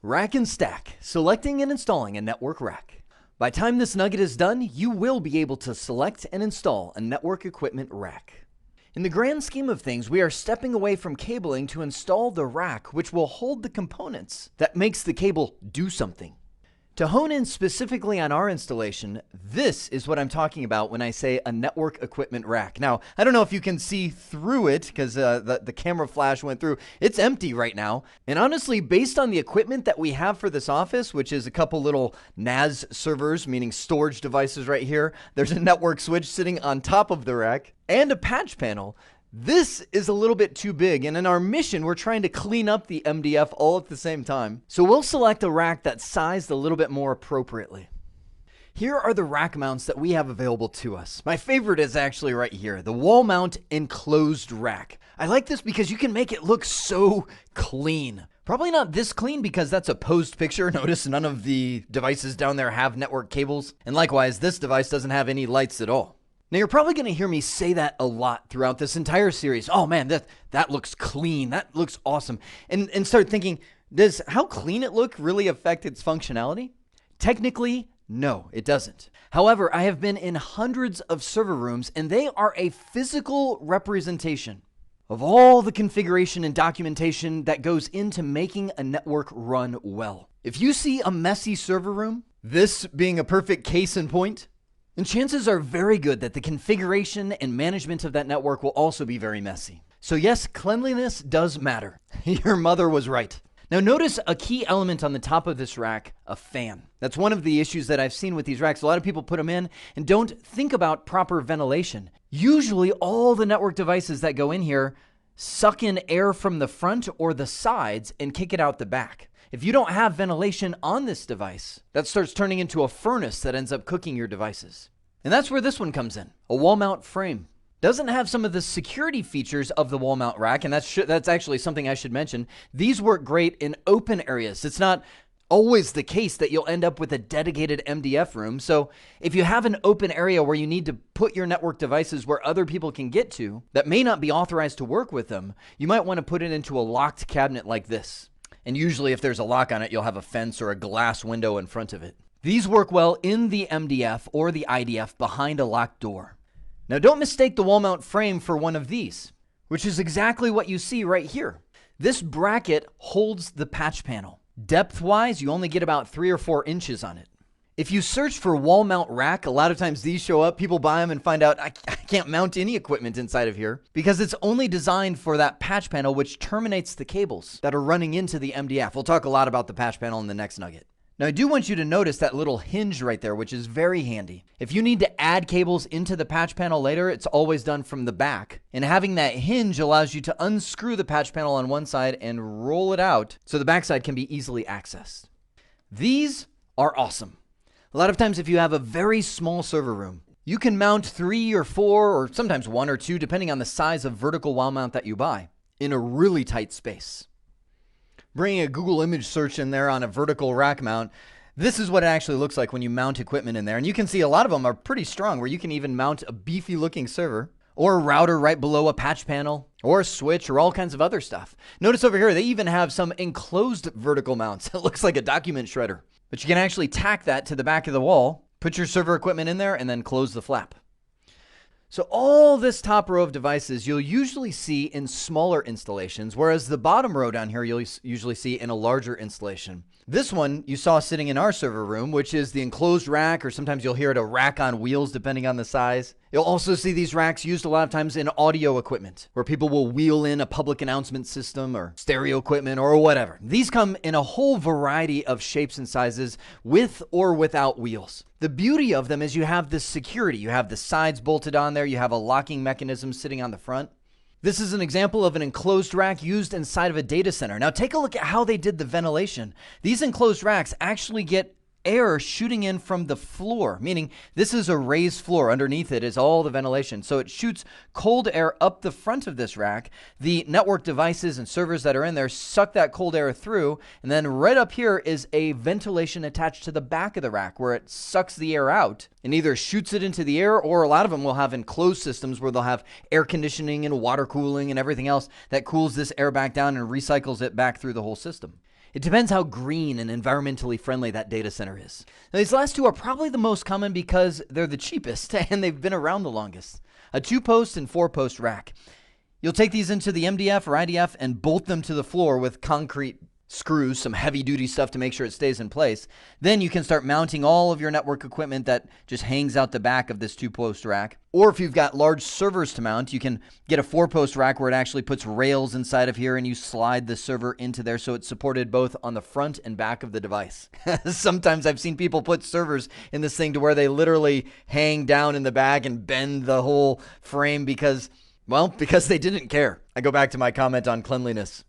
Rack and stack, selecting and installing a network rack. By the time this nugget is done, you will be able to select and install a network equipment rack. In the grand scheme of things, we are stepping away from cabling to install the rack, which will hold the components that makes the cable do something. To hone in specifically on our installation, this is what I'm talking about when I say a network equipment rack. Now, I don't know if you can see through it because the camera flash went through. It's empty right now. And honestly, based on the equipment that we have for this office, which is a couple little NAS servers, meaning storage devices right here, there's a network switch sitting on top of the rack, and a patch panel. This is a little bit too big, and in our mission, we're trying to clean up the MDF all at the same time. So we'll select a rack that's sized a little bit more appropriately. Here are the rack mounts that we have available to us. My favorite is actually right here, the wall mount enclosed rack. I like this because you can make it look so clean. Probably not this clean because that's a posed picture. Notice none of the devices down there have network cables. And likewise, this device doesn't have any lights at all. Now, you're probably going to hear me say that a lot throughout this entire series. Oh man, that looks clean. That looks awesome. And start thinking, does how clean it look really affect its functionality? Technically, no, it doesn't. However, I have been in hundreds of server rooms, and they are a physical representation of all the configuration and documentation that goes into making a network run well. If you see a messy server room, this being a perfect case in point, and chances are very good that the configuration and management of that network will also be very messy. So yes, cleanliness does matter. Your mother was right. Now notice a key element on the top of this rack, a fan. That's one of the issues that I've seen with these racks. A lot of people put them in and don't think about proper ventilation. Usually all the network devices that go in here suck in air from the front or the sides and kick it out the back. If you don't have ventilation on this device, that starts turning into a furnace that ends up cooking your devices. And that's where this one comes in, a wall mount frame. Doesn't have some of the security features of the wall mount rack, and that's actually something I should mention. These work great in open areas. It's not always the case that you'll end up with a dedicated MDF room. So if you have an open area where you need to put your network devices where other people can get to that may not be authorized to work with them, you might want to put it into a locked cabinet like this. And usually if there's a lock on it, you'll have a fence or a glass window in front of it. These work well in the MDF or the IDF behind a locked door. Now don't mistake the wall mount frame for one of these, which is exactly what you see right here. This bracket holds the patch panel. Depth-wise, you only get about 3 or 4 inches on it. If you search for wall mount rack, a lot of times these show up. People buy them and find out I can't mount any equipment inside of here because it's only designed for that patch panel, which terminates the cables that are running into the MDF. We'll talk a lot about the patch panel in the next nugget. Now, I do want you to notice that little hinge right there, which is very handy. If you need to add cables into the patch panel later, it's always done from the back. And having that hinge allows you to unscrew the patch panel on one side and roll it out so the backside can be easily accessed. These are awesome. A lot of times if you have a very small server room, you can mount 3 or 4 or sometimes 1 or 2, depending on the size of vertical wall mount that you buy, in a really tight space. Bringing a Google image search in there on a vertical rack mount, this is what it actually looks like when you mount equipment in there. And you can see a lot of them are pretty strong, where you can even mount a beefy looking server or a router right below a patch panel or a switch or all kinds of other stuff. Notice over here, they even have some enclosed vertical mounts. It looks like a document shredder. But you can actually tack that to the back of the wall, put your server equipment in there, and then close the flap. So all this top row of devices you'll usually see in smaller installations, whereas the bottom row down here you'll usually see in a larger installation. This one you saw sitting in our server room, which is the enclosed rack, or sometimes you'll hear it a rack on wheels depending on the size. You'll also see these racks used a lot of times in audio equipment, where people will wheel in a public announcement system or stereo equipment or whatever. These come in a whole variety of shapes and sizes with or without wheels. The beauty of them is you have this security. You have the sides bolted on there. You have a locking mechanism sitting on the front. This is an example of an enclosed rack used inside of a data center. Now take a look at how they did the ventilation. These enclosed racks actually get air shooting in from the floor, meaning this is a raised floor. Underneath it is all the ventilation. So it shoots cold air up the front of this rack. The network devices and servers that are in there suck that cold air through. And then right up here is a ventilation attached to the back of the rack where it sucks the air out and either shoots it into the air, or a lot of them will have enclosed systems where they'll have air conditioning and water cooling and everything else that cools this air back down and recycles it back through the whole system. It depends how green and environmentally friendly that data center is. Now, these last two are probably the most common because they're the cheapest and they've been around the longest. A 2-post and 4-post rack. You'll take these into the MDF or IDF and bolt them to the floor with concrete screws, some heavy-duty stuff to make sure it stays in place. Then you can start mounting all of your network equipment that just hangs out the back of this 2-post rack. Or if you've got large servers to mount, you can get a 4-post rack where it actually puts rails inside of here and you slide the server into there so it's supported both on the front and back of the device. Sometimes I've seen people put servers in this thing to where they literally hang down in the back and bend the whole frame because they didn't care. I go back to my comment on cleanliness.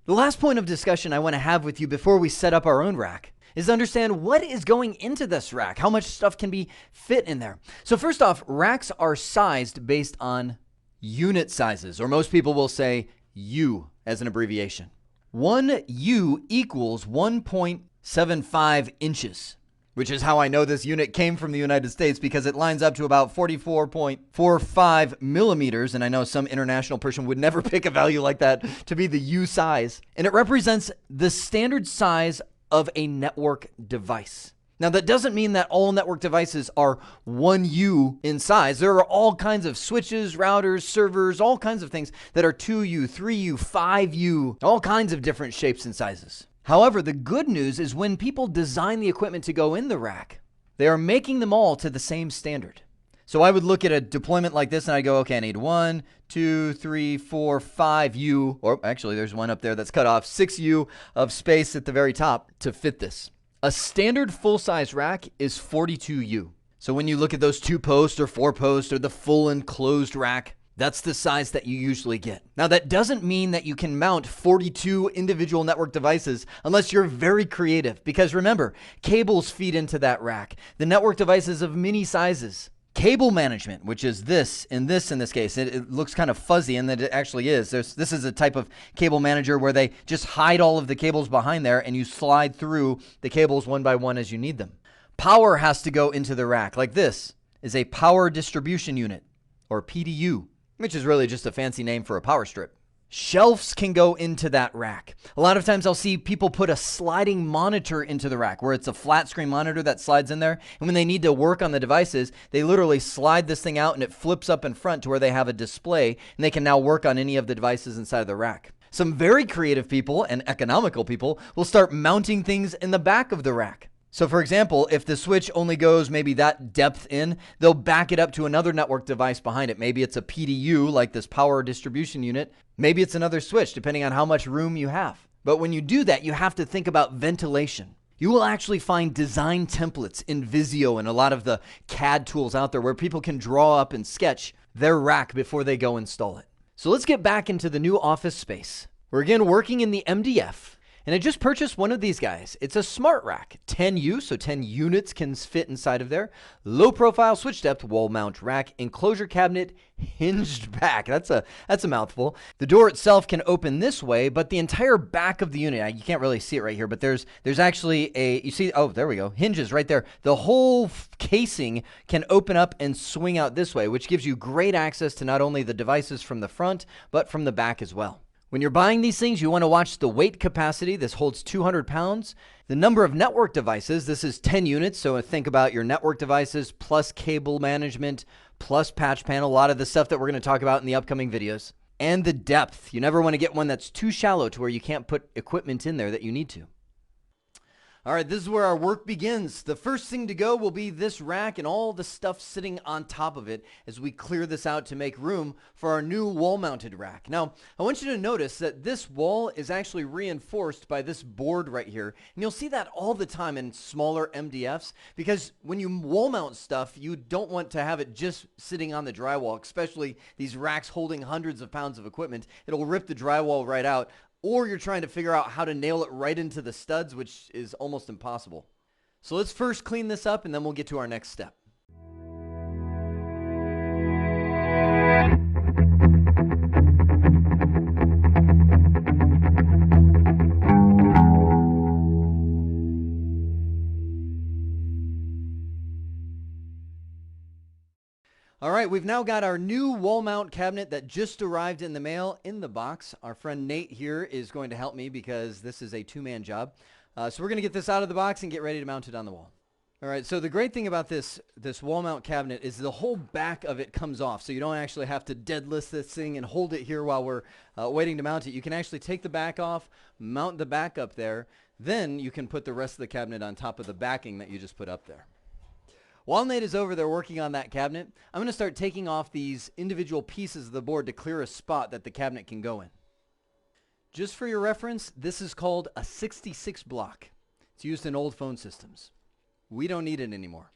The last point of discussion I want to have with you before we set up our own rack is understand what is going into this rack, how much stuff can be fit in there. So first off, racks are sized based on unit sizes, or most people will say U as an abbreviation. 1 U equals 1.75 inches. Which is how I know this unit came from the United States because it lines up to about 44.45 millimeters. And I know some international person would never pick a value like that to be the U size. And it represents the standard size of a network device. Now, that doesn't mean that all network devices are 1 U in size. There are all kinds of switches, routers, servers, all kinds of things that are 2 U, 3 U, 5 U, all kinds of different shapes and sizes. However, the good news is when people design the equipment to go in the rack, they are making them all to the same standard. So I would look at a deployment like this and I go, okay, I need 1, 2, 3, 4, 5 U, or actually there's one up there that's cut off, 6 U of space at the very top to fit this. A standard full-size rack is 42 U. So when you look at those 2-post or 4-post or the full enclosed rack, that's the size that you usually get. Now, that doesn't mean that you can mount 42 individual network devices unless you're very creative. Because remember, cables feed into that rack. The network devices of many sizes. Cable management, which is this in this case. It looks kind of fuzzy, and that it actually is. This is a type of cable manager where they just hide all of the cables behind there, and you slide through the cables one by one as you need them. Power has to go into the rack. Like this is a power distribution unit, or PDU. Which is really just a fancy name for a power strip. Shelves can go into that rack. A lot of times I'll see people put a sliding monitor into the rack where it's a flat screen monitor that slides in there. And when they need to work on the devices, they literally slide this thing out and it flips up in front to where they have a display and they can now work on any of the devices inside of the rack. Some very creative people and economical people will start mounting things in the back of the rack. So for example, if the switch only goes maybe that depth in, they'll back it up to another network device behind it. Maybe it's a PDU like this power distribution unit. Maybe it's another switch depending on how much room you have. But when you do that, you have to think about ventilation. You will actually find design templates in Visio and a lot of the CAD tools out there where people can draw up and sketch their rack before they go install it. So let's get back into the new office space. We're again working in the MDF. And I just purchased one of these guys. It's a smart rack, 10 U, so 10 units can fit inside of there. Low profile, switch depth, wall mount rack, enclosure cabinet, hinged back. That's a mouthful. The door itself can open this way, but the entire back of the unit, you can't really see it right here, but there's actually you see, oh, there we go, hinges right there. The whole casing can open up and swing out this way, which gives you great access to not only the devices from the front, but from the back as well. When you're buying these things, you want to watch the weight capacity. This holds 200 pounds. The number of network devices, this is 10 units. So think about your network devices plus cable management plus patch panel, a lot of the stuff that we're going to talk about in the upcoming videos. And the depth. You never want to get one that's too shallow to where you can't put equipment in there that you need to. All right, this is where our work begins. The first thing to go will be this rack and all the stuff sitting on top of it as we clear this out to make room for our new wall-mounted rack. Now, I want you to notice that this wall is actually reinforced by this board right here. And you'll see that all the time in smaller MDFs because when you wall-mount stuff, you don't want to have it just sitting on the drywall, especially these racks holding hundreds of pounds of equipment. It'll rip the drywall right out. Or you're trying to figure out how to nail it right into the studs, which is almost impossible. So let's first clean this up and then we'll get to our next step. All right, we've now got our new wall mount cabinet that just arrived in the mail in the box. Our friend Nate here is going to help me because this is a two-man job. So we're going to get this out of the box and get ready to mount it on the wall. All right, so the great thing about this wall mount cabinet is the whole back of it comes off, so you don't actually have to deadlift this thing and hold it here while we're waiting to mount it. You can actually take the back off, mount the back up there, then you can put the rest of the cabinet on top of the backing that you just put up there. While Nate is over there working on that cabinet, I'm going to start taking off these individual pieces of the board to clear a spot that the cabinet can go in. Just for your reference, this is called a 66 block. It's used in old phone systems. We don't need it anymore.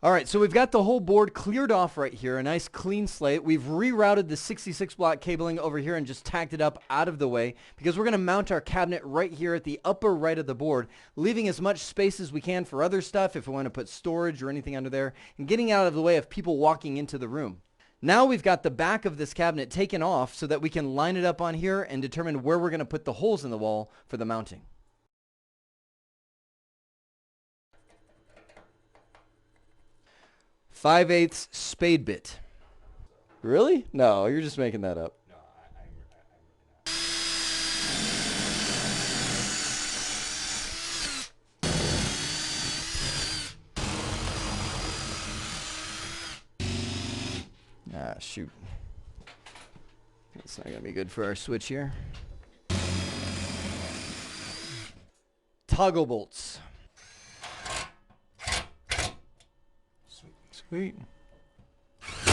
All right, so we've got the whole board cleared off right here, a nice clean slate. We've rerouted the 66 block cabling over here and just tacked it up out of the way because we're going to mount our cabinet right here at the upper right of the board, leaving as much space as we can for other stuff if we want to put storage or anything under there, and getting out of the way of people walking into the room. Now we've got the back of this cabinet taken off so that we can line it up on here and determine where we're going to put the holes in the wall for the mounting. 5/8 spade bit. Really? No, you're just making that up. Ah, shoot. That's not going to be good for our switch here. Toggle bolts. Sweet. All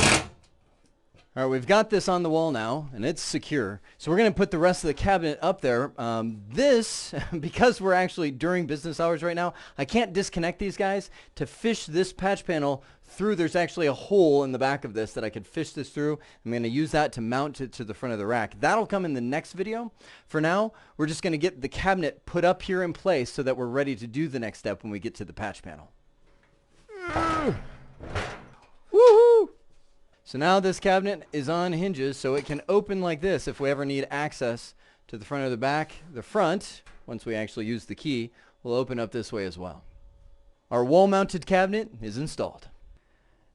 right, we've got this on the wall now, and it's secure. So we're going to put the rest of the cabinet up there. Because we're actually during business hours right now, I can't disconnect these guys. To fish this patch panel through, there's actually a hole in the back of this that I could fish this through. I'm going to use that to mount it to the front of the rack. That'll come in the next video. For now, we're just going to get the cabinet put up here in place so that we're ready to do the next step when we get to the patch panel. Woohoo! So now this cabinet is on hinges, so it can open like this if we ever need access to the front or the back. The front, once we actually use the key, will open up this way as well. Our wall-mounted cabinet is installed.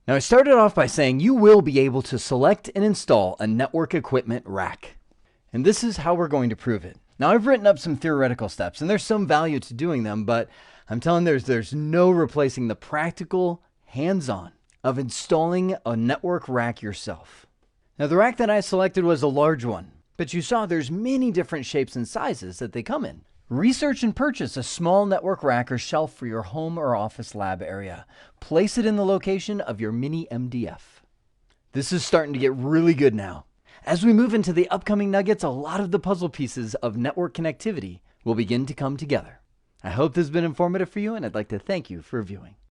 Now I started off by saying you will be able to select and install a network equipment rack. And this is how we're going to prove it. Now I've written up some theoretical steps, and there's some value to doing them, but I'm telling you, there's no replacing the practical, hands-on of installing a network rack yourself. Now the rack that I selected was a large one, but you saw there's many different shapes and sizes that they come in. Research and purchase a small network rack or shelf for your home or office lab area. Place it in the location of your mini MDF. This is starting to get really good now. As we move into the upcoming nuggets, a lot of the puzzle pieces of network connectivity will begin to come together. I hope this has been informative for you, and I'd like to thank you for viewing.